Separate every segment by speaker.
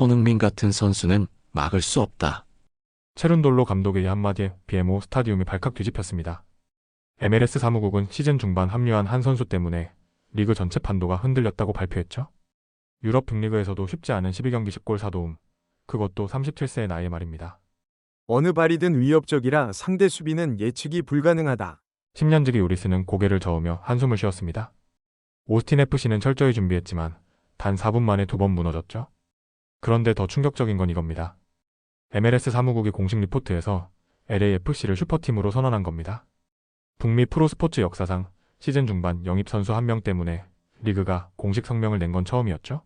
Speaker 1: 손흥민 같은 선수는 막을 수 없다.
Speaker 2: 체룬돌로 감독의 이 한마디에 BMO 스타디움이 발칵 뒤집혔습니다. MLS 사무국은 시즌 중반 합류한 한 선수 때문에 리그 전체 판도가 흔들렸다고 발표했죠. 유럽 빅리그에서도 쉽지 않은 12경기 10골 4도움, 그것도 37세의 나이에 말입니다.
Speaker 3: 어느 발이든 위협적이라 상대 수비는 예측이 불가능하다.
Speaker 2: 10년지기 요리스는 고개를 저으며 한숨을 쉬었습니다. 오스틴 FC는 철저히 준비했지만 단 4분 만에 2번 무너졌죠. 그런데 더 충격적인 건 이겁니다. MLS 사무국이 공식 리포트에서 LAFC를 슈퍼팀으로 선언한 겁니다. 북미 프로스포츠 역사상 시즌 중반 영입 선수 한 명 때문에 리그가 공식 성명을 낸 건 처음이었죠.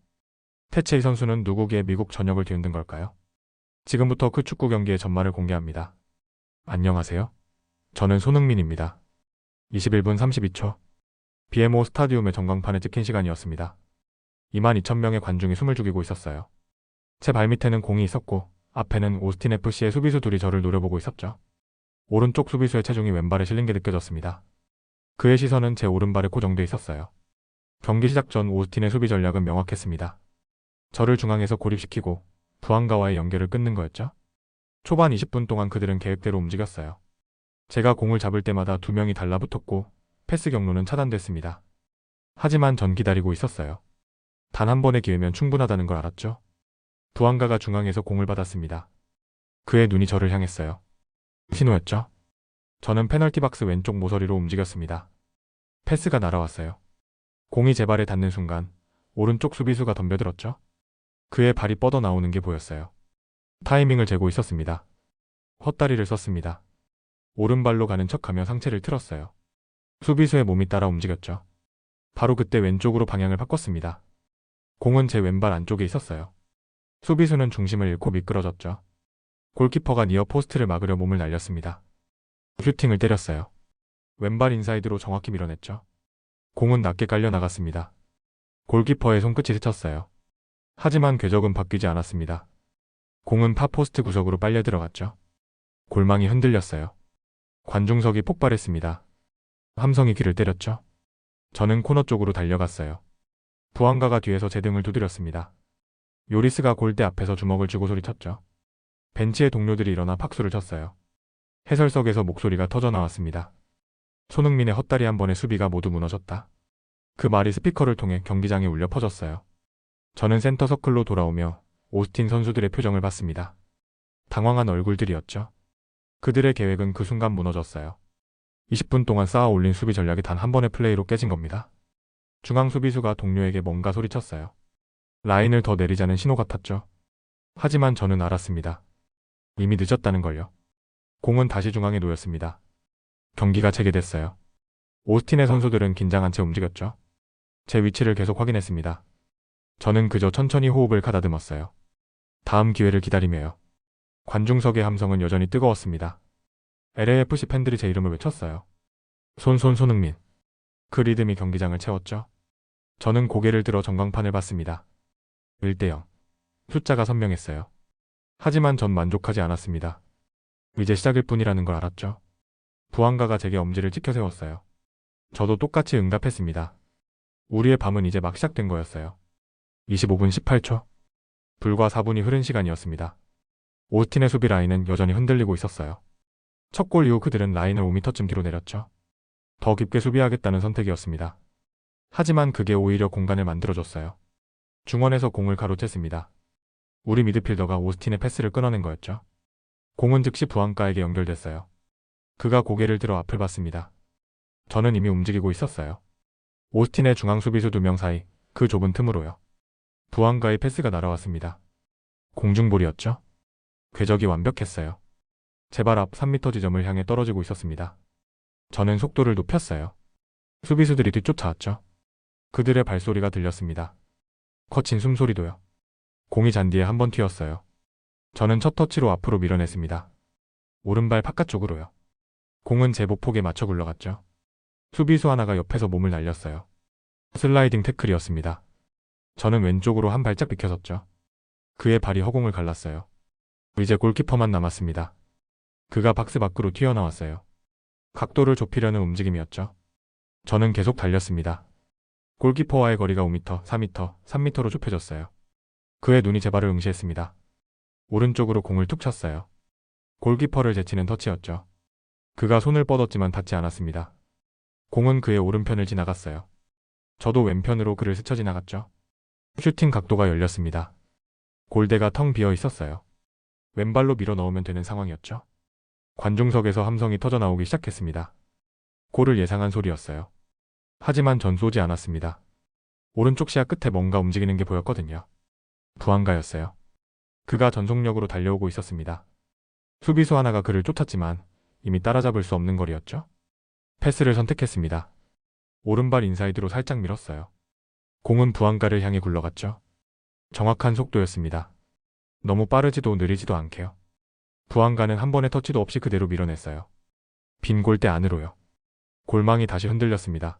Speaker 2: 대체 이 선수는 누구기에 미국 전역을 뒤흔든 걸까요? 지금부터 그 축구 경기의 전말을 공개합니다. 안녕하세요. 저는 손흥민입니다. 21분 32초. BMO 스타디움의 전광판에 찍힌 시간이었습니다. 22,000명의 관중이 숨을 죽이고 있었어요. 제 발밑에는 공이 있었고 앞에는 오스틴 FC의 수비수 둘이 저를 노려보고 있었죠. 오른쪽 수비수의 체중이 왼발에 실린 게 느껴졌습니다. 그의 시선은 제 오른발에 고정돼 있었어요. 경기 시작 전 오스틴의 수비 전략은 명확했습니다. 저를 중앙에서 고립시키고 부안가와의 연결을 끊는 거였죠. 초반 20분 동안 그들은 계획대로 움직였어요. 제가 공을 잡을 때마다 2명이 달라붙었고 패스 경로는 차단됐습니다. 하지만 전 기다리고 있었어요. 단 한 번의 기회면 충분하다는 걸 알았죠. 부안가가 중앙에서 공을 받았습니다. 그의 눈이 저를 향했어요. 신호였죠. 저는 페널티 박스 왼쪽 모서리로 움직였습니다. 패스가 날아왔어요. 공이 제 발에 닿는 순간 오른쪽 수비수가 덤벼들었죠. 그의 발이 뻗어나오는 게 보였어요. 타이밍을 재고 있었습니다. 헛다리를 썼습니다. 오른발로 가는 척하며 상체를 틀었어요. 수비수의 몸이 따라 움직였죠. 바로 그때 왼쪽으로 방향을 바꿨습니다. 공은 제 왼발 안쪽에 있었어요. 수비수는 중심을 잃고 미끄러졌죠. 골키퍼가 니어 포스트를 막으려 몸을 날렸습니다. 슈팅을 때렸어요. 왼발 인사이드로 정확히 밀어냈죠. 공은 낮게 깔려 나갔습니다. 골키퍼의 손끝이 스쳤어요. 하지만 궤적은 바뀌지 않았습니다. 공은 파포스트 구석으로 빨려 들어갔죠. 골망이 흔들렸어요. 관중석이 폭발했습니다. 함성이 귀를 때렸죠. 저는 코너 쪽으로 달려갔어요. 부안가가 뒤에서 제 등을 두드렸습니다. 요리스가 골대 앞에서 주먹을 쥐고 소리쳤죠. 벤치의 동료들이 일어나 박수를 쳤어요. 해설석에서 목소리가 터져 나왔습니다. 손흥민의 헛다리 한 번의 수비가 모두 무너졌다. 그 말이 스피커를 통해 경기장에 울려 퍼졌어요. 저는 센터 서클로 돌아오며 오스틴 선수들의 표정을 봤습니다. 당황한 얼굴들이었죠. 그들의 계획은 그 순간 무너졌어요. 20분 동안 쌓아 올린 수비 전략이 단 한 번의 플레이로 깨진 겁니다. 중앙 수비수가 동료에게 뭔가 소리쳤어요. 라인을 더 내리자는 신호 같았죠. 하지만 저는 알았습니다. 이미 늦었다는 걸요. 공은 다시 중앙에 놓였습니다. 경기가 재개됐어요. 오스틴의 선수들은 긴장한 채 움직였죠. 제 위치를 계속 확인했습니다. 저는 그저 천천히 호흡을 가다듬었어요. 다음 기회를 기다리며요. 관중석의 함성은 여전히 뜨거웠습니다. LAFC 팬들이 제 이름을 외쳤어요. 손흥민. 그 리듬이 경기장을 채웠죠. 저는 고개를 들어 전광판을 봤습니다. 1대0. 숫자가 선명했어요. 하지만 전 만족하지 않았습니다. 이제 시작일 뿐이라는 걸 알았죠. 부안가가 제게 엄지를 찍혀 세웠어요. 저도 똑같이 응답했습니다. 우리의 밤은 이제 막 시작된 거였어요. 25분 18초. 불과 4분이 흐른 시간이었습니다. 오스틴의 수비 라인은 여전히 흔들리고 있었어요. 첫 골 이후 그들은 라인을 5m쯤 뒤로 내렸죠. 더 깊게 수비하겠다는 선택이었습니다. 하지만 그게 오히려 공간을 만들어줬어요. 중원에서 공을 가로챘습니다. 우리 미드필더가 오스틴의 패스를 끊어낸 거였죠. 공은 즉시 부안가에게 연결됐어요. 그가 고개를 들어 앞을 봤습니다. 저는 이미 움직이고 있었어요. 오스틴의 중앙 수비수 2명 사이 그 좁은 틈으로요. 부안가의 패스가 날아왔습니다. 공중볼이었죠. 궤적이 완벽했어요. 제 발 앞 3m 지점을 향해 떨어지고 있었습니다. 저는 속도를 높였어요. 수비수들이 뒤쫓아왔죠. 그들의 발소리가 들렸습니다. 거친 숨소리도요. 공이 잔디에 한 번 튀었어요. 저는 첫 터치로 앞으로 밀어냈습니다. 오른발 바깥쪽으로요. 공은 제 보폭에 맞춰 굴러갔죠. 수비수 하나가 옆에서 몸을 날렸어요. 슬라이딩 태클이었습니다. 저는 왼쪽으로 한 발짝 비켜섰죠. 그의 발이 허공을 갈랐어요. 이제 골키퍼만 남았습니다. 그가 박스 밖으로 튀어나왔어요. 각도를 좁히려는 움직임이었죠. 저는 계속 달렸습니다. 골키퍼와의 거리가 5m, 4m, 3m로 좁혀졌어요. 그의 눈이 제 발을 응시했습니다. 오른쪽으로 공을 툭 쳤어요. 골키퍼를 제치는 터치였죠. 그가 손을 뻗었지만 닿지 않았습니다. 공은 그의 오른편을 지나갔어요. 저도 왼편으로 그를 스쳐 지나갔죠. 슈팅 각도가 열렸습니다. 골대가 텅 비어 있었어요. 왼발로 밀어 넣으면 되는 상황이었죠. 관중석에서 함성이 터져 나오기 시작했습니다. 골을 예상한 소리였어요. 하지만 전 쏘지 않았습니다. 오른쪽 시야 끝에 뭔가 움직이는 게 보였거든요. 부안가였어요. 그가 전속력으로 달려오고 있었습니다. 수비수 하나가 그를 쫓았지만 이미 따라잡을 수 없는 거리였죠. 패스를 선택했습니다. 오른발 인사이드로 살짝 밀었어요. 공은 부안가를 향해 굴러갔죠. 정확한 속도였습니다. 너무 빠르지도 느리지도 않게요. 부안가는 한 번의 터치도 없이 그대로 밀어냈어요. 빈 골대 안으로요. 골망이 다시 흔들렸습니다.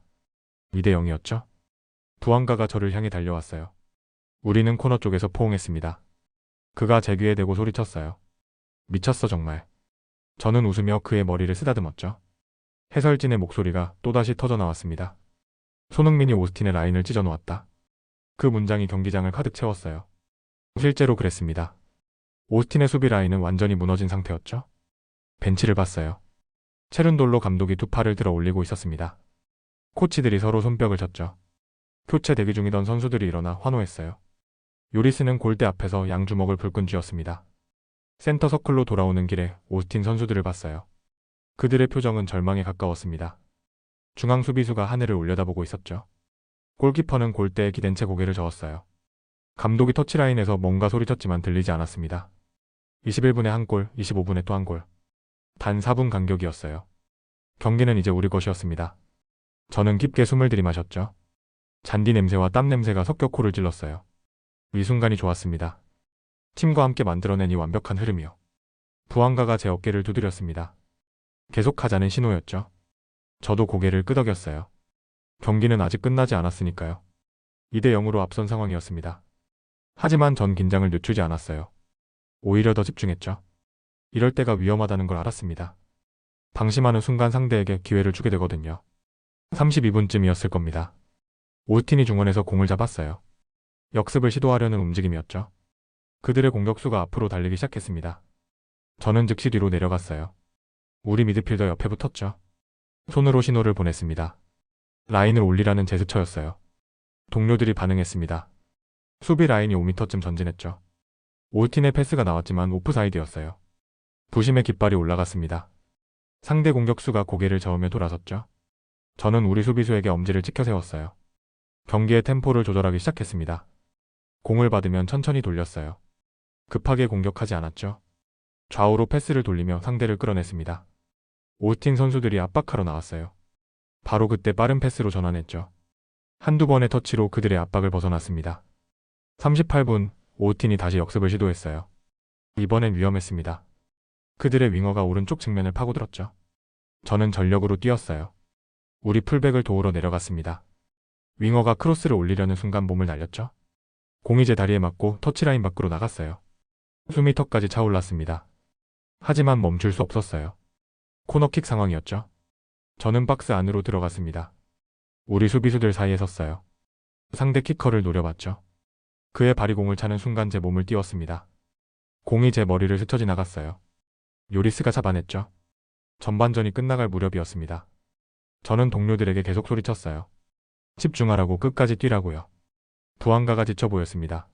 Speaker 2: 2대 0이었죠. 부안가가 저를 향해 달려왔어요. 우리는 코너 쪽에서 포옹했습니다. 그가 제 귀에 대고 소리쳤어요. 미쳤어 정말. 저는 웃으며 그의 머리를 쓰다듬었죠. 해설진의 목소리가 또다시 터져 나왔습니다. 손흥민이 오스틴의 라인을 찢어 놓았다. 그 문장이 경기장을 가득 채웠어요. 실제로 그랬습니다. 오스틴의 수비 라인은 완전히 무너진 상태였죠. 벤치를 봤어요. 체룬돌로 감독이 두 팔을 들어 올리고 있었습니다. 코치들이 서로 손뼉을 쳤죠. 교체 대기 중이던 선수들이 일어나 환호했어요. 요리스는 골대 앞에서 양주먹을 불끈 쥐었습니다. 센터 서클로 돌아오는 길에 오스틴 선수들을 봤어요. 그들의 표정은 절망에 가까웠습니다. 중앙 수비수가 하늘을 올려다보고 있었죠. 골키퍼는 골대에 기댄 채 고개를 저었어요. 감독이 터치라인에서 뭔가 소리쳤지만 들리지 않았습니다. 21분에 한 골, 25분에 또 한 골. 단 4분 간격이었어요. 경기는 이제 우리 것이었습니다. 저는 깊게 숨을 들이마셨죠. 잔디 냄새와 땀 냄새가 섞여 코를 찔렀어요. 이 순간이 좋았습니다. 팀과 함께 만들어낸 이 완벽한 흐름이요. 부안가가 제 어깨를 두드렸습니다. 계속하자는 신호였죠. 저도 고개를 끄덕였어요. 경기는 아직 끝나지 않았으니까요. 2대 0으로 앞선 상황이었습니다. 하지만 전 긴장을 늦추지 않았어요. 오히려 더 집중했죠. 이럴 때가 위험하다는 걸 알았습니다. 방심하는 순간 상대에게 기회를 주게 되거든요. 32분쯤이었을 겁니다. 오스틴이 중원에서 공을 잡았어요. 역습을 시도하려는 움직임이었죠. 그들의 공격수가 앞으로 달리기 시작했습니다. 저는 즉시 뒤로 내려갔어요. 우리 미드필더 옆에 붙었죠. 손으로 신호를 보냈습니다. 라인을 올리라는 제스처였어요. 동료들이 반응했습니다. 수비 라인이 5m쯤 전진했죠. 오스틴의 패스가 나왔지만 오프사이드였어요. 부심의 깃발이 올라갔습니다. 상대 공격수가 고개를 저으며 돌아섰죠. 저는 우리 수비수에게 엄지를 찍혀 세웠어요. 경기의 템포를 조절하기 시작했습니다. 공을 받으면 천천히 돌렸어요. 급하게 공격하지 않았죠. 좌우로 패스를 돌리며 상대를 끌어냈습니다. 오스틴 선수들이 압박하러 나왔어요. 바로 그때 빠른 패스로 전환했죠. 한두 번의 터치로 그들의 압박을 벗어났습니다. 38분, 오스틴이 다시 역습을 시도했어요. 이번엔 위험했습니다. 그들의 윙어가 오른쪽 측면을 파고들었죠. 저는 전력으로 뛰었어요. 우리 풀백을 도우러 내려갔습니다. 윙어가 크로스를 올리려는 순간 몸을 날렸죠. 공이 제 다리에 맞고 터치라인 밖으로 나갔어요. 숨이 턱까지 차올랐습니다. 하지만 멈출 수 없었어요. 코너킥 상황이었죠. 저는 박스 안으로 들어갔습니다. 우리 수비수들 사이에 섰어요. 상대 키커를 노려봤죠. 그의 발이 공을 차는 순간 제 몸을 띄웠습니다. 공이 제 머리를 스쳐 지나갔어요. 요리스가 잡아냈죠. 전반전이 끝나갈 무렵이었습니다. 저는 동료들에게 계속 소리쳤어요. 집중하라고, 끝까지 뛰라고요. 부안가가 지쳐 보였습니다.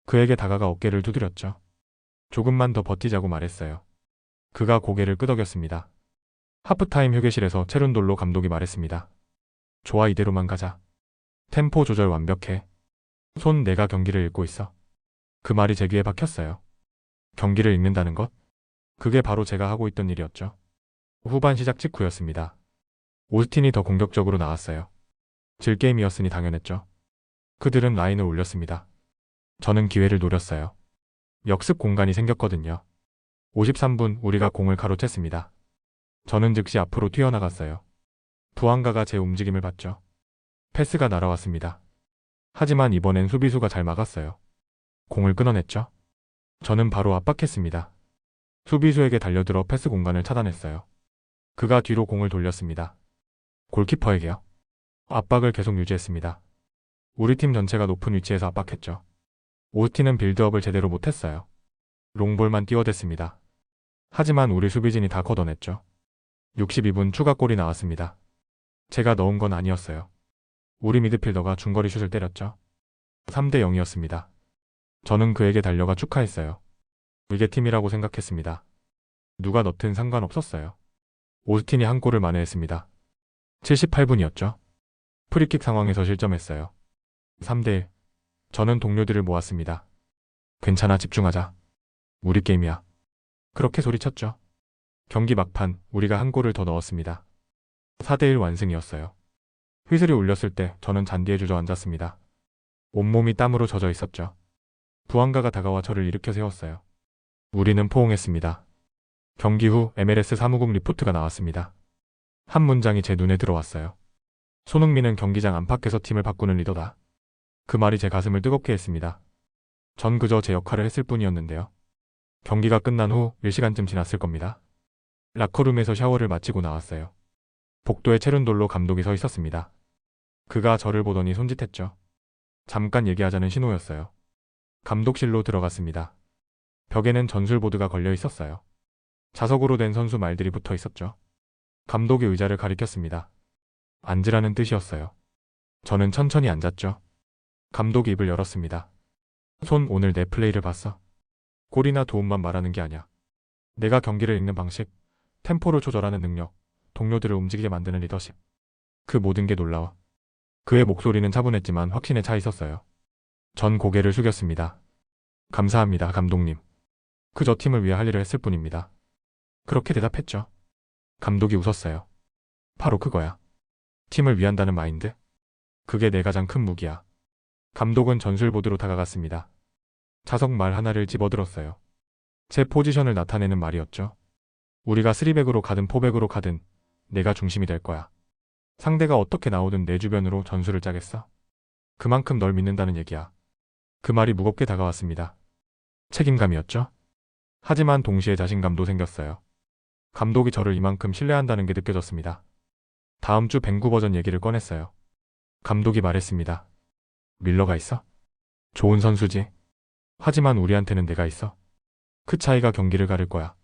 Speaker 2: 그에게 다가가 어깨를 두드렸죠. 조금만 더 버티자고 말했어요. 그가 고개를 끄덕였습니다. 하프타임 휴게실에서 체룬돌로 감독이 말했습니다. 좋아, 이대로만 가자. 템포 조절 완벽해. 손, 내가 경기를 읽고 있어. 그 말이 제 귀에 박혔어요. 경기를 읽는다는 것? 그게 바로 제가 하고 있던 일이었죠. 후반 시작 직후였습니다. 오스틴이 더 공격적으로 나왔어요. 질 게임이었으니 당연했죠. 그들은 라인을 올렸습니다. 저는 기회를 노렸어요. 역습 공간이 생겼거든요. 53분, 우리가 공을 가로챘습니다. 저는 즉시 앞으로 튀어나갔어요. 부안가가 제 움직임을 봤죠. 패스가 날아왔습니다. 하지만 이번엔 수비수가 잘 막았어요. 공을 끊어냈죠. 저는 바로 압박했습니다. 수비수에게 달려들어 패스 공간을 차단했어요. 그가 뒤로 공을 돌렸습니다. 골키퍼에게요. 압박을 계속 유지했습니다. 우리 팀 전체가 높은 위치에서 압박했죠. 오스틴은 빌드업을 제대로 못했어요. 롱볼만 띄워댔습니다. 하지만 우리 수비진이 다 걷어냈죠. 62분 추가골이 나왔습니다. 제가 넣은 건 아니었어요. 우리 미드필더가 중거리 슛을 때렸죠. 3대 0이었습니다. 저는 그에게 달려가 축하했어요. 이게 팀이라고 생각했습니다. 누가 넣든 상관없었어요. 오스틴이 한 골을 만회했습니다. 78분이었죠. 프리킥 상황에서 실점했어요. 3대 1. 저는 동료들을 모았습니다. 괜찮아, 집중하자. 우리 게임이야. 그렇게 소리쳤죠. 경기 막판 우리가 한 골을 더 넣었습니다. 4대 1 완승이었어요. 휘슬이 울렸을 때 저는 잔디에 주저앉았습니다. 온몸이 땀으로 젖어 있었죠. 부안가가 다가와 저를 일으켜 세웠어요. 우리는 포옹했습니다. 경기 후 MLS 사무국 리포트가 나왔습니다. 한 문장이 제 눈에 들어왔어요. 손흥민은 경기장 안팎에서 팀을 바꾸는 리더다. 그 말이 제 가슴을 뜨겁게 했습니다. 전 그저 제 역할을 했을 뿐이었는데요. 경기가 끝난 후 1시간쯤 지났을 겁니다. 라커룸에서 샤워를 마치고 나왔어요. 복도에 체른돌로 감독이 서 있었습니다. 그가 저를 보더니 손짓했죠. 잠깐 얘기하자는 신호였어요. 감독실로 들어갔습니다. 벽에는 전술보드가 걸려 있었어요. 자석으로 된 선수 말들이 붙어 있었죠. 감독이 의자를 가리켰습니다. 앉으라는 뜻이었어요. 저는 천천히 앉았죠. 감독이 입을 열었습니다. 손, 오늘 내 플레이를 봤어? 골이나 도움만 말하는 게 아니야. 내가 경기를 읽는 방식, 템포를 조절하는 능력, 동료들을 움직이게 만드는 리더십. 그 모든 게 놀라워. 그의 목소리는 차분했지만 확신에 차 있었어요. 전 고개를 숙였습니다. 감사합니다, 감독님. 그저 팀을 위해 할 일을 했을 뿐입니다. 그렇게 대답했죠. 감독이 웃었어요. 바로 그거야. 팀을 위한다는 마인드? 그게 내 가장 큰 무기야. 감독은 전술보드로 다가갔습니다. 자석 말 하나를 집어들었어요. 제 포지션을 나타내는 말이었죠. 우리가 3백으로 가든 4백으로 가든 내가 중심이 될 거야. 상대가 어떻게 나오든 내 주변으로 전술을 짜겠어. 그만큼 널 믿는다는 얘기야. 그 말이 무겁게 다가왔습니다. 책임감이었죠. 하지만 동시에 자신감도 생겼어요. 감독이 저를 이만큼 신뢰한다는 게 느껴졌습니다. 다음 주 뱅구 버전 얘기를 꺼냈어요. 감독이 말했습니다. 밀러가 있어? 좋은 선수지. 하지만 우리한테는 내가 있어. 그 차이가 경기를 가릴 거야.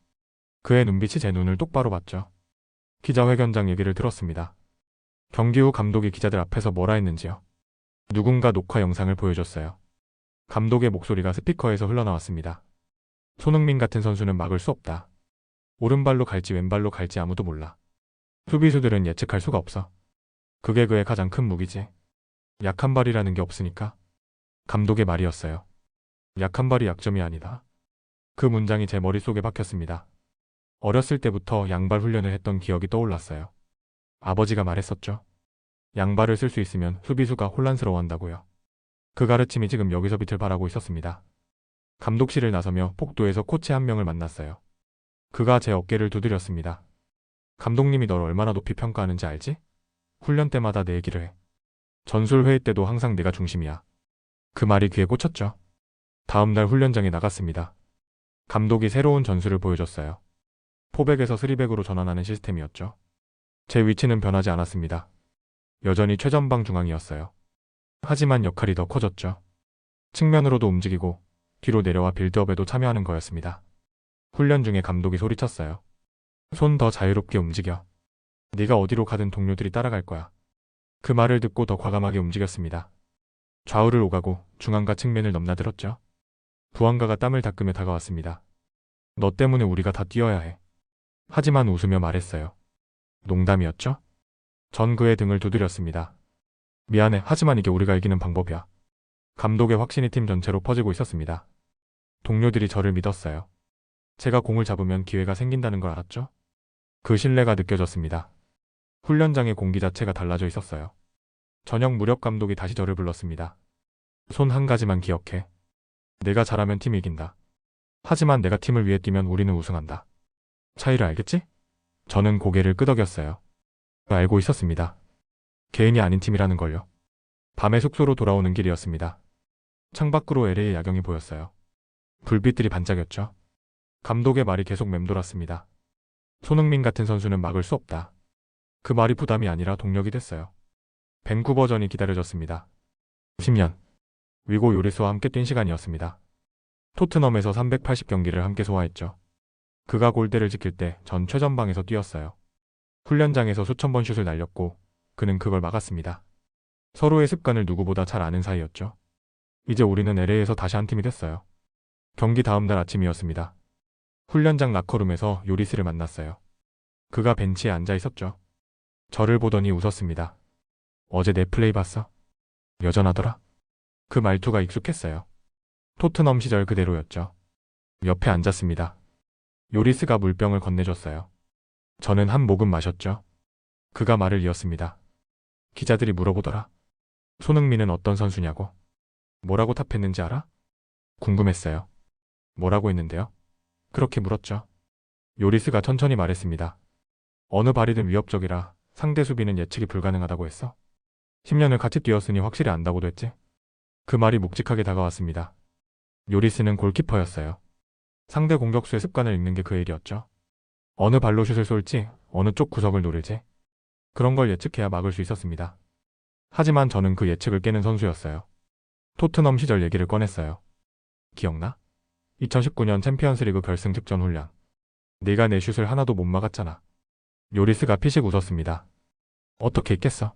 Speaker 2: 그의 눈빛이 제 눈을 똑바로 봤죠. 기자회견장 얘기를 들었습니다. 경기 후 감독이 기자들 앞에서 뭐라 했는지요. 누군가 녹화 영상을 보여줬어요. 감독의 목소리가 스피커에서 흘러나왔습니다. 손흥민 같은 선수는 막을 수 없다. 오른발로 갈지 왼발로 갈지 아무도 몰라. 수비수들은 예측할 수가 없어. 그게 그의 가장 큰 무기지. 약한 발이라는 게 없으니까. 감독의 말이었어요. 약한 발이 약점이 아니다. 그 문장이 제 머릿속에 박혔습니다. 어렸을 때부터 양발 훈련을 했던 기억이 떠올랐어요. 아버지가 말했었죠. 양발을 쓸 수 있으면 수비수가 혼란스러워한다고요. 그 가르침이 지금 여기서 빛을 발하고 있었습니다. 감독실을 나서며 복도에서 코치 한 명을 만났어요. 그가 제 어깨를 두드렸습니다. 감독님이 널 얼마나 높이 평가하는지 알지? 훈련 때마다 내 얘기를 해. 전술 회의 때도 항상 내가 중심이야. 그 말이 귀에 꽂혔죠. 다음 날 훈련장에 나갔습니다. 감독이 새로운 전술을 보여줬어요. 4백에서 3백으로 전환하는 시스템이었죠. 제 위치는 변하지 않았습니다. 여전히 최전방 중앙이었어요. 하지만 역할이 더 커졌죠. 측면으로도 움직이고 뒤로 내려와 빌드업에도 참여하는 거였습니다. 훈련 중에 감독이 소리쳤어요. 손 더 자유롭게 움직여. 네가 어디로 가든 동료들이 따라갈 거야. 그 말을 듣고 더 과감하게 움직였습니다. 좌우를 오가고 중앙과 측면을 넘나들었죠. 부안가가 땀을 닦으며 다가왔습니다. 너 때문에 우리가 다 뛰어야 해. 하지만 웃으며 말했어요. 농담이었죠? 전 그의 등을 두드렸습니다. 미안해. 하지만 이게 우리가 이기는 방법이야. 감독의 확신이 팀 전체로 퍼지고 있었습니다. 동료들이 저를 믿었어요. 제가 공을 잡으면 기회가 생긴다는 걸 알았죠? 그 신뢰가 느껴졌습니다. 훈련장의 공기 자체가 달라져 있었어요. 저녁 무렵 감독이 다시 저를 불렀습니다. 손 한 가지만 기억해. 내가 잘하면 팀이 이긴다. 하지만 내가 팀을 위해 뛰면 우리는 우승한다. 차이를 알겠지? 저는 고개를 끄덕였어요. 알고 있었습니다. 개인이 아닌 팀이라는 걸요. 밤에 숙소로 돌아오는 길이었습니다. 창밖으로 LA 야경이 보였어요. 불빛들이 반짝였죠. 감독의 말이 계속 맴돌았습니다. 손흥민 같은 선수는 막을 수 없다. 그 말이 부담이 아니라 동력이 됐어요. 밴쿠버전이 기다려졌습니다. 10년. 위고 요리스와 함께 뛴 시간이었습니다. 토트넘에서 380경기를 함께 소화했죠. 그가 골대를 지킬 때 전 최전방에서 뛰었어요. 훈련장에서 수천 번 슛을 날렸고 그는 그걸 막았습니다. 서로의 습관을 누구보다 잘 아는 사이였죠. 이제 우리는 LA에서 다시 한 팀이 됐어요. 경기 다음 날 아침이었습니다. 훈련장 라커룸에서 요리스를 만났어요. 그가 벤치에 앉아 있었죠. 저를 보더니 웃었습니다. 어제 내 플레이 봤어? 여전하더라. 그 말투가 익숙했어요. 토트넘 시절 그대로였죠. 옆에 앉았습니다. 요리스가 물병을 건네줬어요. 저는 한 모금 마셨죠. 그가 말을 이었습니다. 기자들이 물어보더라. 손흥민은 어떤 선수냐고. 뭐라고 답했는지 알아? 궁금했어요. 뭐라고 했는데요? 그렇게 물었죠. 요리스가 천천히 말했습니다. 어느 발이든 위협적이라 상대 수비는 예측이 불가능하다고 했어. 10년을 같이 뛰었으니 확실히 안다고도 했지. 그 말이 묵직하게 다가왔습니다. 요리스는 골키퍼였어요. 상대 공격수의 습관을 읽는 게 그의 일이었죠. 어느 발로 슛을 쏠지, 어느 쪽 구석을 노릴지 그런 걸 예측해야 막을 수 있었습니다. 하지만 저는 그 예측을 깨는 선수였어요. 토트넘 시절 얘기를 꺼냈어요. 기억나? 2019년 챔피언스리그 결승 직전 훈련. 네가 내 슛을 하나도 못 막았잖아. 요리스가 피식 웃었습니다. 어떻게 했겠어?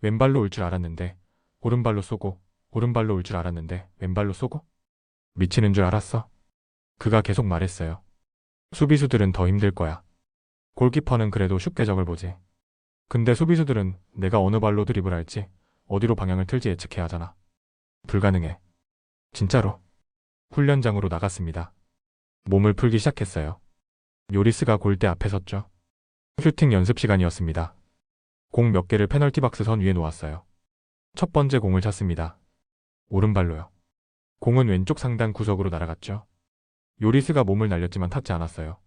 Speaker 2: 왼발로 올 줄 알았는데 오른발로 쏘고 오른발로 올 줄 알았는데 왼발로 쏘고 미치는 줄 알았어. 그가 계속 말했어요. 수비수들은 더 힘들 거야. 골키퍼는 그래도 슛 궤적을 보지. 근데 수비수들은 내가 어느 발로 드리블할지 어디로 방향을 틀지 예측해야 하잖아. 불가능해. 진짜로. 훈련장으로 나갔습니다. 몸을 풀기 시작했어요. 요리스가 골대 앞에 섰죠. 슈팅 연습 시간이었습니다. 공 몇 개를 페널티 박스 선 위에 놓았어요. 첫 번째 공을 찼습니다. 오른발로요. 공은 왼쪽 상단 구석으로 날아갔죠. 요리스가 몸을 날렸지만 탔지 않았어요.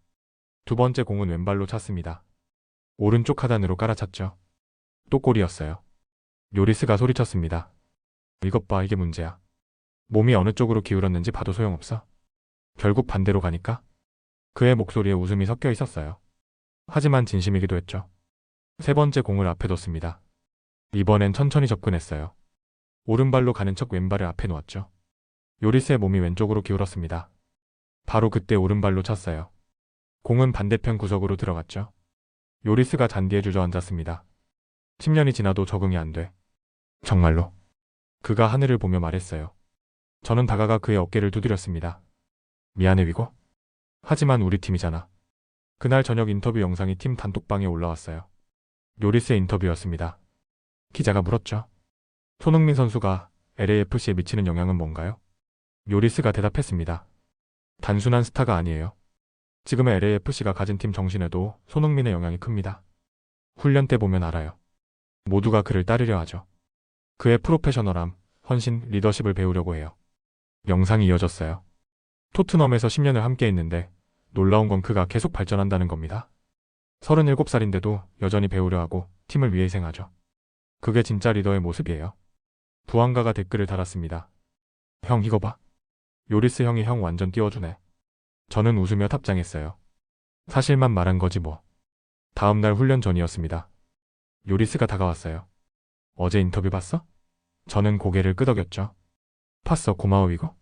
Speaker 2: 두 번째 공은 왼발로 찼습니다. 오른쪽 하단으로 깔아찼죠. 또 골이었어요. 요리스가 소리쳤습니다. 이것 봐, 이게 문제야. 몸이 어느 쪽으로 기울었는지 봐도 소용없어. 결국 반대로 가니까? 그의 목소리에 웃음이 섞여 있었어요. 하지만 진심이기도 했죠. 세 번째 공을 앞에 뒀습니다. 이번엔 천천히 접근했어요. 오른발로 가는 척 왼발을 앞에 놓았죠. 요리스의 몸이 왼쪽으로 기울었습니다. 바로 그때 오른발로 찼어요. 공은 반대편 구석으로 들어갔죠. 요리스가 잔디에 주저앉았습니다. 10년이 지나도 적응이 안 돼. 정말로. 그가 하늘을 보며 말했어요. 저는 다가가 그의 어깨를 두드렸습니다. 미안해, 위고. 하지만 우리 팀이잖아. 그날 저녁 인터뷰 영상이 팀 단톡방에 올라왔어요. 요리스의 인터뷰였습니다. 기자가 물었죠. 손흥민 선수가 LAFC에 미치는 영향은 뭔가요? 요리스가 대답했습니다. 단순한 스타가 아니에요. 지금의 LAFC가 가진 팀 정신에도 손흥민의 영향이 큽니다. 훈련 때 보면 알아요. 모두가 그를 따르려 하죠. 그의 프로페셔널함, 헌신, 리더십을 배우려고 해요. 영상이 이어졌어요. 토트넘에서 10년을 함께 했는데 놀라운 건 그가 계속 발전한다는 겁니다. 37살인데도 여전히 배우려 하고 팀을 위해 희생하죠. 그게 진짜 리더의 모습이에요. 부안가가 댓글을 달았습니다. 형 이거 봐. 요리스 형이 형 완전 띄워주네. 저는 웃으며 답장했어요. 사실만 말한 거지 뭐. 다음 날 훈련 전이었습니다. 요리스가 다가왔어요. 어제 인터뷰 봤어? 저는 고개를 끄덕였죠. 봤어, 고마워 위고.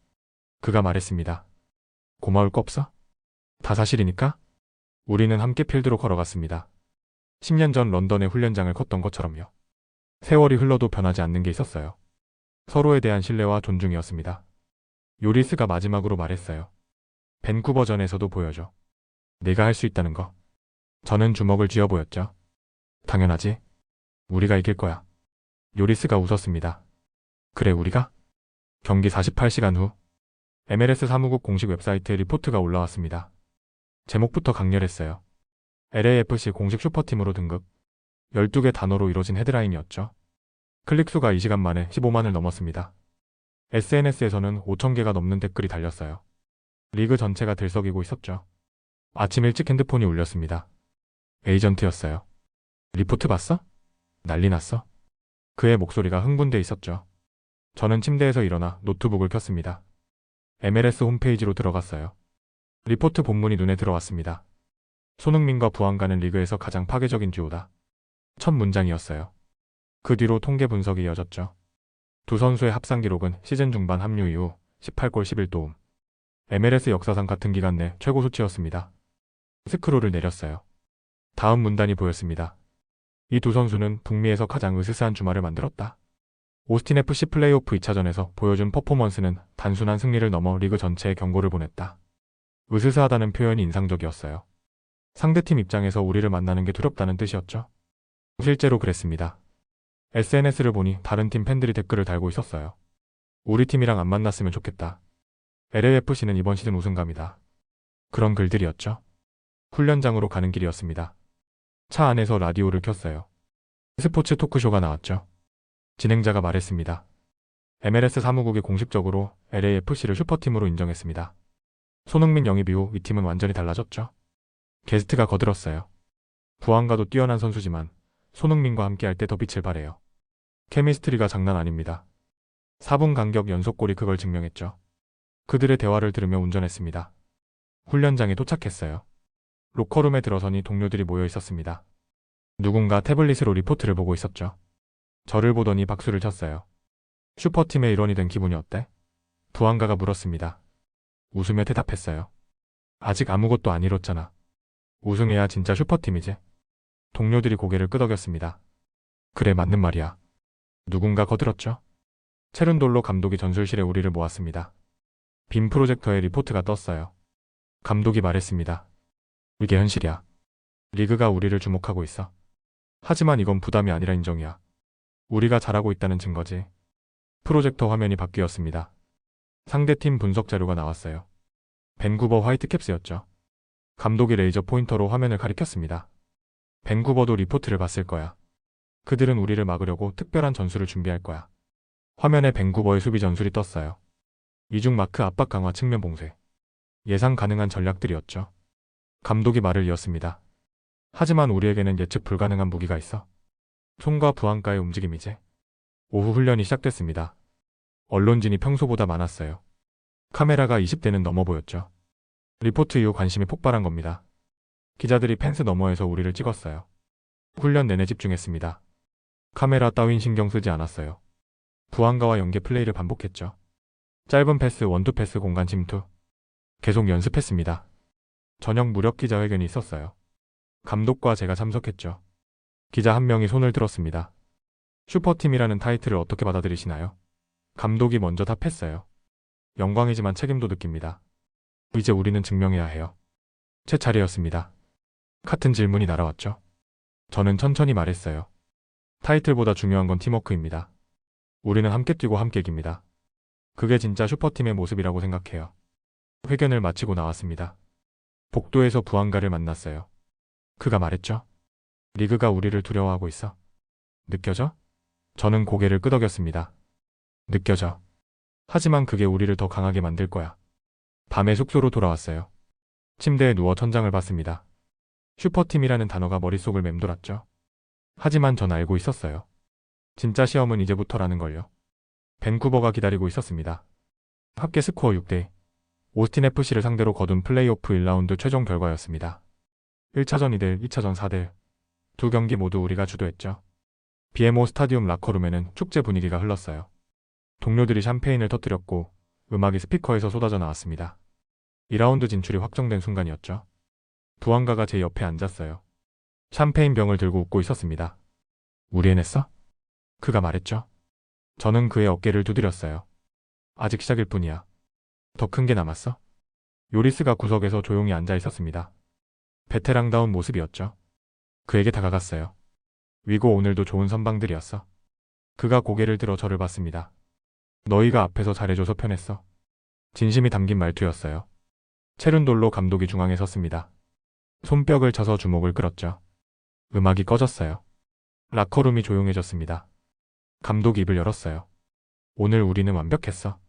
Speaker 2: 그가 말했습니다. 고마울 거 없어? 다 사실이니까? 우리는 함께 필드로 걸어갔습니다. 10년 전 런던의 훈련장을 걷던 것처럼요. 세월이 흘러도 변하지 않는 게 있었어요. 서로에 대한 신뢰와 존중이었습니다. 요리스가 마지막으로 말했어요. 밴쿠버전에서도 보여줘. 내가 할 수 있다는 거. 저는 주먹을 쥐어 보였죠. 당연하지. 우리가 이길 거야. 요리스가 웃었습니다. 그래, 우리가? 경기 48시간 후 MLS 사무국 공식 웹사이트에 리포트가 올라왔습니다. 제목부터 강렬했어요. LAFC 공식 슈퍼팀으로 등극. 12개 단어로 이뤄진 헤드라인이었죠. 클릭수가 이 시간 만에 15만을 넘었습니다. SNS에서는 5,000개가 넘는 댓글이 달렸어요. 리그 전체가 들썩이고 있었죠. 아침 일찍 핸드폰이 울렸습니다. 에이전트였어요. 리포트 봤어? 난리 났어. 그의 목소리가 흥분돼 있었죠. 저는 침대에서 일어나 노트북을 켰습니다. MLS 홈페이지로 들어갔어요. 리포트 본문이 눈에 들어왔습니다. 손흥민과 부안가는 리그에서 가장 파괴적인 듀오다. 첫 문장이었어요. 그 뒤로 통계 분석이 이어졌죠. 두 선수의 합산 기록은 시즌 중반 합류 이후 18골 11도움. MLS 역사상 같은 기간 내 최고 수치였습니다. 스크롤을 내렸어요. 다음 문단이 보였습니다. 이 두 선수는 북미에서 가장 으스스한 주말을 만들었다. 오스틴 FC 플레이오프 2차전에서 보여준 퍼포먼스는 단순한 승리를 넘어 리그 전체에 경고를 보냈다. 으스스하다는 표현이 인상적이었어요. 상대팀 입장에서 우리를 만나는 게 두렵다는 뜻이었죠. 실제로 그랬습니다. SNS를 보니 다른 팀 팬들이 댓글을 달고 있었어요. 우리 팀이랑 안 만났으면 좋겠다. LAFC는 이번 시즌 우승감이다. 그런 글들이었죠. 훈련장으로 가는 길이었습니다. 차 안에서 라디오를 켰어요. 스포츠 토크쇼가 나왔죠. 진행자가 말했습니다. MLS 사무국이 공식적으로 LAFC를 슈퍼팀으로 인정했습니다. 손흥민 영입 이후 이 팀은 완전히 달라졌죠. 게스트가 거들었어요. 부안가도 뛰어난 선수지만 손흥민과 함께할 때 더 빛을 발해요. 케미스트리가 장난 아닙니다. 4분 간격 연속골이 그걸 증명했죠. 그들의 대화를 들으며 운전했습니다. 훈련장에 도착했어요. 로커룸에 들어서니 동료들이 모여 있었습니다. 누군가 태블릿으로 리포트를 보고 있었죠. 저를 보더니 박수를 쳤어요. 슈퍼팀의 일원이 된 기분이 어때? 부안가가 물었습니다. 웃으며 대답했어요. 아직 아무것도 안 이뤘잖아. 우승해야 진짜 슈퍼팀이지. 동료들이 고개를 끄덕였습니다. 그래, 맞는 말이야. 누군가 거들었죠. 체른돌로 감독이 전술실에 우리를 모았습니다. 빔 프로젝터에 리포트가 떴어요. 감독이 말했습니다. 이게 현실이야. 리그가 우리를 주목하고 있어. 하지만 이건 부담이 아니라 인정이야. 우리가 잘하고 있다는 증거지. 프로젝터 화면이 바뀌었습니다. 상대팀 분석 자료가 나왔어요. 밴쿠버 화이트캡스였죠. 감독이 레이저 포인터로 화면을 가리켰습니다. 밴쿠버도 리포트를 봤을 거야. 그들은 우리를 막으려고 특별한 전술을 준비할 거야. 화면에 밴쿠버의 수비 전술이 떴어요. 이중 마크 압박 강화 측면 봉쇄. 예상 가능한 전략들이었죠. 감독이 말을 이었습니다. 하지만 우리에게는 예측 불가능한 무기가 있어. 손과 부안가의 움직임이지. 오후 훈련이 시작됐습니다. 언론진이 평소보다 많았어요. 카메라가 20대는 넘어 보였죠. 리포트 이후 관심이 폭발한 겁니다. 기자들이 펜스 너머에서 우리를 찍었어요. 훈련 내내 집중했습니다. 카메라 따윈 신경 쓰지 않았어요. 부안가와 연계 플레이를 반복했죠. 짧은 패스, 원투 패스, 공간 침투. 계속 연습했습니다. 저녁 무력 기자회견이 있었어요. 감독과 제가 참석했죠. 기자 한 명이 손을 들었습니다. 슈퍼팀이라는 타이틀을 어떻게 받아들이시나요? 감독이 먼저 답했어요. 영광이지만 책임도 느낍니다. 이제 우리는 증명해야 해요. 제 차례였습니다. 같은 질문이 날아왔죠. 저는 천천히 말했어요. 타이틀보다 중요한 건 팀워크입니다. 우리는 함께 뛰고 함께 이깁니다. 그게 진짜 슈퍼팀의 모습이라고 생각해요. 회견을 마치고 나왔습니다. 복도에서 부안가를 만났어요. 그가 말했죠. 리그가 우리를 두려워하고 있어. 느껴져? 저는 고개를 끄덕였습니다. 느껴져. 하지만 그게 우리를 더 강하게 만들 거야. 밤에 숙소로 돌아왔어요. 침대에 누워 천장을 봤습니다. 슈퍼팀이라는 단어가 머릿속을 맴돌았죠. 하지만 전 알고 있었어요. 진짜 시험은 이제부터라는 걸요. 밴쿠버가 기다리고 있었습니다. 합계 스코어 6대 오스틴 FC를 상대로 거둔 플레이오프 1라운드 최종 결과였습니다. 1차전 2대1, 2차전 4대1. 두 경기 모두 우리가 주도했죠. BMO 스타디움 라커룸에는 축제 분위기가 흘렀어요. 동료들이 샴페인을 터뜨렸고 음악이 스피커에서 쏟아져 나왔습니다. 2라운드 진출이 확정된 순간이었죠. 부안가가 제 옆에 앉았어요. 샴페인 병을 들고 웃고 있었습니다. 우리 해냈어? 그가 말했죠. 저는 그의 어깨를 두드렸어요. 아직 시작일 뿐이야. 더 큰 게 남았어? 요리스가 구석에서 조용히 앉아 있었습니다. 베테랑다운 모습이었죠. 그에게 다가갔어요. 위고 오늘도 좋은 선방들이었어. 그가 고개를 들어 저를 봤습니다. 너희가 앞에서 잘해줘서 편했어. 진심이 담긴 말투였어요. 체른돌로 감독이 중앙에 섰습니다. 손뼉을 쳐서 주목을 끌었죠. 음악이 꺼졌어요. 라커룸이 조용해졌습니다. 감독이 입을 열었어요. 오늘 우리는 완벽했어.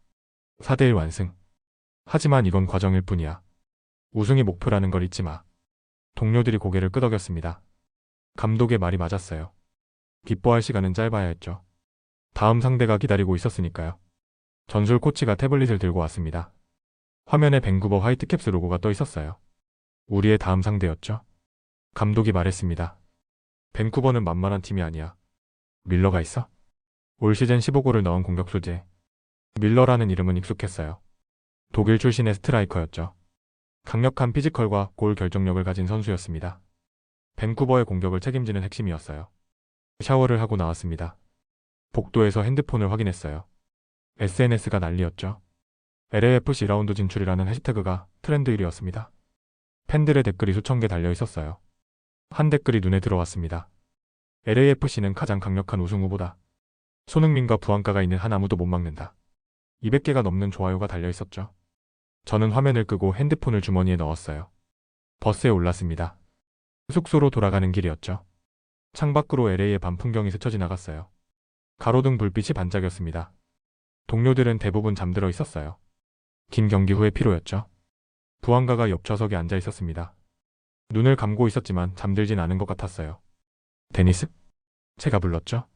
Speaker 2: 4대1 완승. 하지만 이건 과정일 뿐이야. 우승이 목표라는 걸 잊지 마. 동료들이 고개를 끄덕였습니다. 감독의 말이 맞았어요. 기뻐할 시간은 짧아야 했죠. 다음 상대가 기다리고 있었으니까요. 전술 코치가 태블릿을 들고 왔습니다. 화면에 밴쿠버 화이트캡스 로고가 떠 있었어요. 우리의 다음 상대였죠. 감독이 말했습니다. 밴쿠버는 만만한 팀이 아니야. 밀러가 있어? 올 시즌 15골을 넣은 공격수지. 밀러라는 이름은 익숙했어요. 독일 출신의 스트라이커였죠. 강력한 피지컬과 골 결정력을 가진 선수였습니다. 밴쿠버의 공격을 책임지는 핵심이었어요. 샤워를 하고 나왔습니다. 복도에서 핸드폰을 확인했어요. SNS가 난리였죠. LAFC 라운드 진출이라는 해시태그가 트렌드 1위였습니다. 팬들의 댓글이 수천 개 달려 있었어요. 한 댓글이 눈에 들어왔습니다. LAFC는 가장 강력한 우승 후보다. 손흥민과 부안가가 있는 한 아무도 못 막는다. 200개가 넘는 좋아요가 달려 있었죠. 저는 화면을 끄고 핸드폰을 주머니에 넣었어요. 버스에 올랐습니다. 숙소로 돌아가는 길이었죠. 창밖으로 LA의 밤 풍경이 스쳐 지나갔어요. 가로등 불빛이 반짝였습니다. 동료들은 대부분 잠들어 있었어요. 긴 경기 후의 피로였죠. 부안가가 옆 좌석에 앉아 있었습니다. 눈을 감고 있었지만 잠들진 않은 것 같았어요. 데니스? 제가 불렀죠.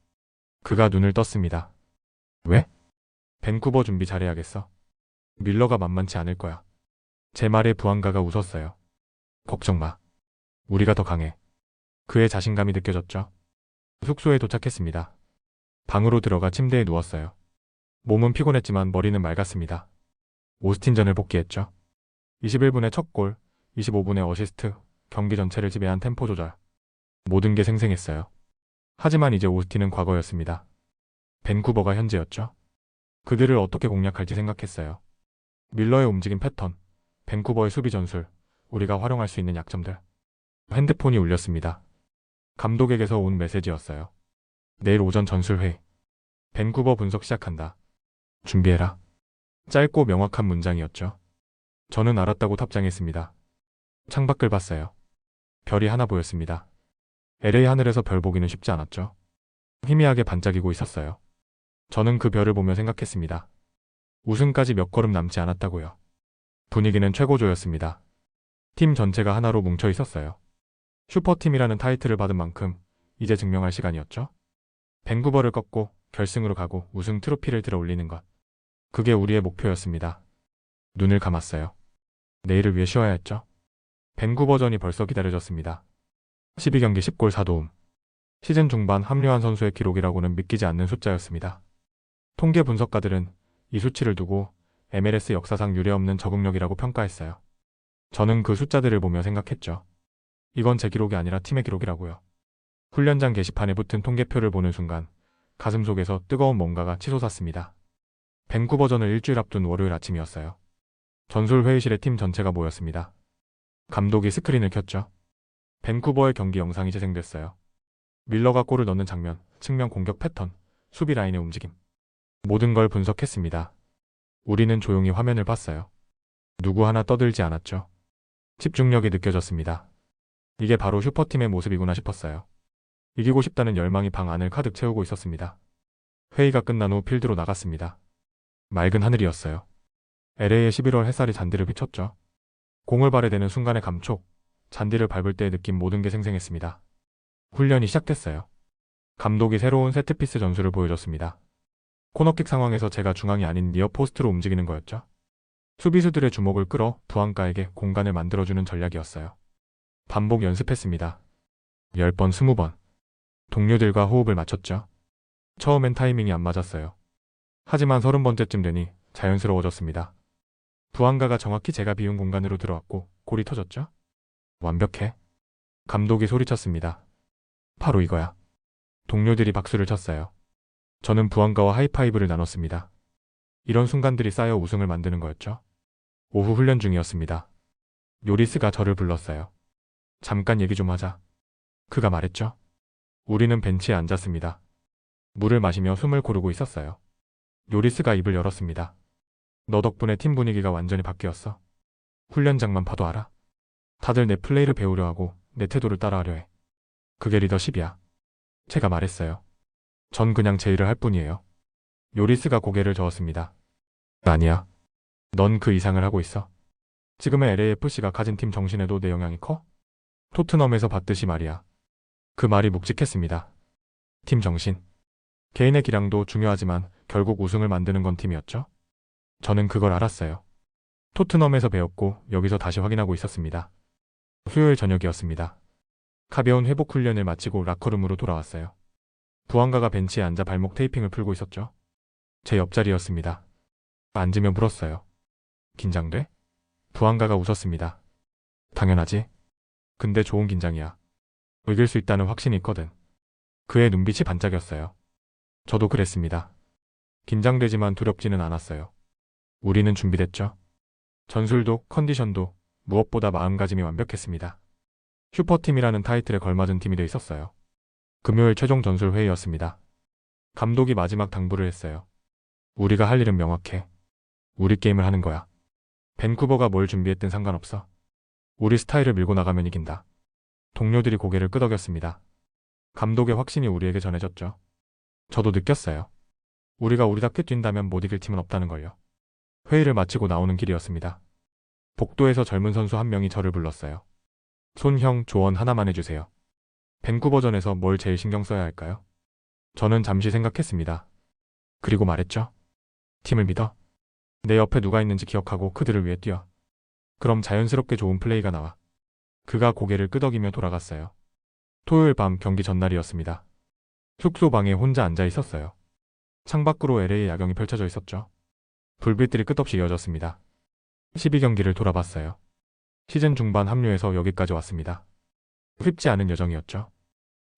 Speaker 2: 그가 눈을 떴습니다. 왜? 밴쿠버 준비 잘해야겠어. 밀러가 만만치 않을 거야. 제 말에 부안가가 웃었어요. 걱정 마. 우리가 더 강해. 그의 자신감이 느껴졌죠. 숙소에 도착했습니다. 방으로 들어가 침대에 누웠어요. 몸은 피곤했지만 머리는 맑았습니다. 오스틴전을 복귀했죠. 21분에 첫 골, 25분에 어시스트, 경기 전체를 지배한 템포 조절. 모든 게 생생했어요. 하지만 이제 오스틴은 과거였습니다. 밴쿠버가 현재였죠. 그들을 어떻게 공략할지 생각했어요. 밀러의 움직임 패턴, 밴쿠버의 수비 전술, 우리가 활용할 수 있는 약점들. 핸드폰이 울렸습니다. 감독에게서 온 메시지였어요. 내일 오전 전술회의. 밴쿠버 분석 시작한다. 준비해라. 짧고 명확한 문장이었죠. 저는 알았다고 답장했습니다. 창밖을 봤어요. 별이 하나 보였습니다. LA 하늘에서 별 보기는 쉽지 않았죠. 희미하게 반짝이고 있었어요. 저는 그 별을 보며 생각했습니다. 우승까지 몇 걸음 남지 않았다고요. 분위기는 최고조였습니다. 팀 전체가 하나로 뭉쳐 있었어요. 슈퍼팀이라는 타이틀을 받은 만큼 이제 증명할 시간이었죠. 밴쿠버를 꺾고 결승으로 가고 우승 트로피를 들어 올리는 것. 그게 우리의 목표였습니다. 눈을 감았어요. 내일을 위해 쉬어야 했죠. 밴쿠버전이 벌써 기다려졌습니다. 12경기 10골 4도움. 시즌 중반 합류한 선수의 기록이라고는 믿기지 않는 숫자였습니다. 통계 분석가들은 이 수치를 두고 MLS 역사상 유례없는 적응력이라고 평가했어요. 저는 그 숫자들을 보며 생각했죠. 이건 제 기록이 아니라 팀의 기록이라고요. 훈련장 게시판에 붙은 통계표를 보는 순간 가슴속에서 뜨거운 뭔가가 치솟았습니다. 밴쿠버전을 일주일 앞둔 월요일 아침이었어요. 전술 회의실에 팀 전체가 모였습니다. 감독이 스크린을 켰죠. 밴쿠버의 경기 영상이 재생됐어요. 밀러가 골을 넣는 장면, 측면 공격 패턴, 수비 라인의 움직임. 모든 걸 분석했습니다. 우리는 조용히 화면을 봤어요. 누구 하나 떠들지 않았죠. 집중력이 느껴졌습니다. 이게 바로 슈퍼팀의 모습이구나 싶었어요. 이기고 싶다는 열망이 방 안을 가득 채우고 있었습니다. 회의가 끝난 후 필드로 나갔습니다. 맑은 하늘이었어요. LA의 11월 햇살이 잔디를 비췄죠. 공을 발에 대는 순간의 감촉, 잔디를 밟을 때의 느낌 모든 게 생생했습니다. 훈련이 시작됐어요. 감독이 새로운 세트피스 전술을 보여줬습니다. 코너킥 상황에서 제가 중앙이 아닌 니어 포스트로 움직이는 거였죠. 수비수들의 주목을 끌어 부안가에게 공간을 만들어주는 전략이었어요. 반복 연습했습니다. 10번, 20번. 동료들과 호흡을 맞췄죠. 처음엔 타이밍이 안 맞았어요. 하지만 30번째쯤 되니 자연스러워졌습니다. 부안가가 정확히 제가 비운 공간으로 들어왔고 골이 터졌죠. 완벽해. 감독이 소리쳤습니다. 바로 이거야. 동료들이 박수를 쳤어요. 저는 부안가와 하이파이브를 나눴습니다. 이런 순간들이 쌓여 우승을 만드는 거였죠. 오후 훈련 중이었습니다. 요리스가 저를 불렀어요. 잠깐 얘기 좀 하자. 그가 말했죠. 우리는 벤치에 앉았습니다. 물을 마시며 숨을 고르고 있었어요. 요리스가 입을 열었습니다. 너 덕분에 팀 분위기가 완전히 바뀌었어. 훈련장만 봐도 알아. 다들 내 플레이를 배우려 하고 내 태도를 따라하려 해. 그게 리더십이야. 제가 말했어요. 전 그냥 제 일을 할 뿐이에요. 요리스가 고개를 저었습니다. 아니야. 넌 그 이상을 하고 있어. 지금의 LAFC가 가진 팀 정신에도 내 영향이 커? 토트넘에서 봤듯이 말이야. 그 말이 묵직했습니다. 팀 정신. 개인의 기량도 중요하지만 결국 우승을 만드는 건 팀이었죠. 저는 그걸 알았어요. 토트넘에서 배웠고 여기서 다시 확인하고 있었습니다. 수요일 저녁이었습니다. 가벼운 회복 훈련을 마치고 라커룸으로 돌아왔어요. 부안가가 벤치에 앉아 발목 테이핑을 풀고 있었죠. 제 옆자리였습니다. 앉으면 물었어요. 긴장돼? 부안가가 웃었습니다. 당연하지. 근데 좋은 긴장이야. 이길 수 있다는 확신이 있거든. 그의 눈빛이 반짝였어요. 저도 그랬습니다. 긴장되지만 두렵지는 않았어요. 우리는 준비됐죠. 전술도 컨디션도 무엇보다 마음가짐이 완벽했습니다. 슈퍼팀이라는 타이틀에 걸맞은 팀이 돼 있었어요. 금요일 최종 전술 회의였습니다. 감독이 마지막 당부를 했어요. 우리가 할 일은 명확해. 우리 게임을 하는 거야. 밴쿠버가 뭘 준비했든 상관없어. 우리 스타일을 밀고 나가면 이긴다. 동료들이 고개를 끄덕였습니다. 감독의 확신이 우리에게 전해졌죠. 저도 느꼈어요. 우리가 우리답게 뛴다면 못 이길 팀은 없다는 걸요. 회의를 마치고 나오는 길이었습니다. 복도에서 젊은 선수 한 명이 저를 불렀어요. 손형, 조언 하나만 해주세요. 밴쿠버전에서 뭘 제일 신경 써야 할까요? 저는 잠시 생각했습니다. 그리고 말했죠. 팀을 믿어. 내 옆에 누가 있는지 기억하고 그들을 위해 뛰어. 그럼 자연스럽게 좋은 플레이가 나와. 그가 고개를 끄덕이며 돌아갔어요. 토요일 밤 경기 전날이었습니다. 숙소 방에 혼자 앉아 있었어요. 창밖으로 LA의 야경이 펼쳐져 있었죠. 불빛들이 끝없이 이어졌습니다. 12경기를 돌아봤어요. 시즌 중반 합류해서 여기까지 왔습니다. 쉽지 않은 여정이었죠.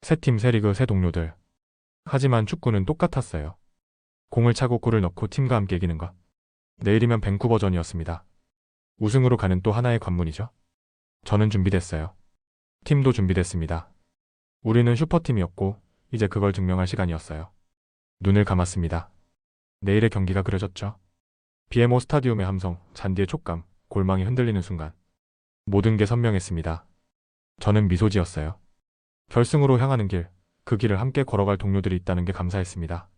Speaker 2: 새 팀, 새 리그, 새 동료들. 하지만 축구는 똑같았어요. 공을 차고 골을 넣고 팀과 함께 이기는 것. 내일이면 밴쿠버전이었습니다. 우승으로 가는 또 하나의 관문이죠. 저는 준비됐어요. 팀도 준비됐습니다. 우리는 슈퍼팀이었고 이제 그걸 증명할 시간이었어요. 눈을 감았습니다. 내일의 경기가 그려졌죠. BMO 스타디움의 함성, 잔디의 촉감, 골망이 흔들리는 순간 모든 게 선명했습니다. 저는 미소 지었어요. 결승으로 향하는 길, 그 길을 함께 걸어갈 동료들이 있다는 게 감사했습니다.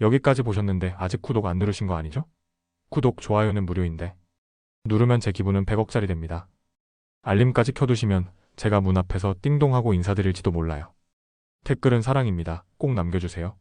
Speaker 2: 여기까지 보셨는데 아직 구독 안 누르신 거 아니죠? 구독, 좋아요는 무료인데 누르면 제 기분은 100억짜리 됩니다. 알림까지 켜두시면 제가 문 앞에서 띵동하고 인사드릴지도 몰라요. 댓글은 사랑입니다. 꼭 남겨주세요.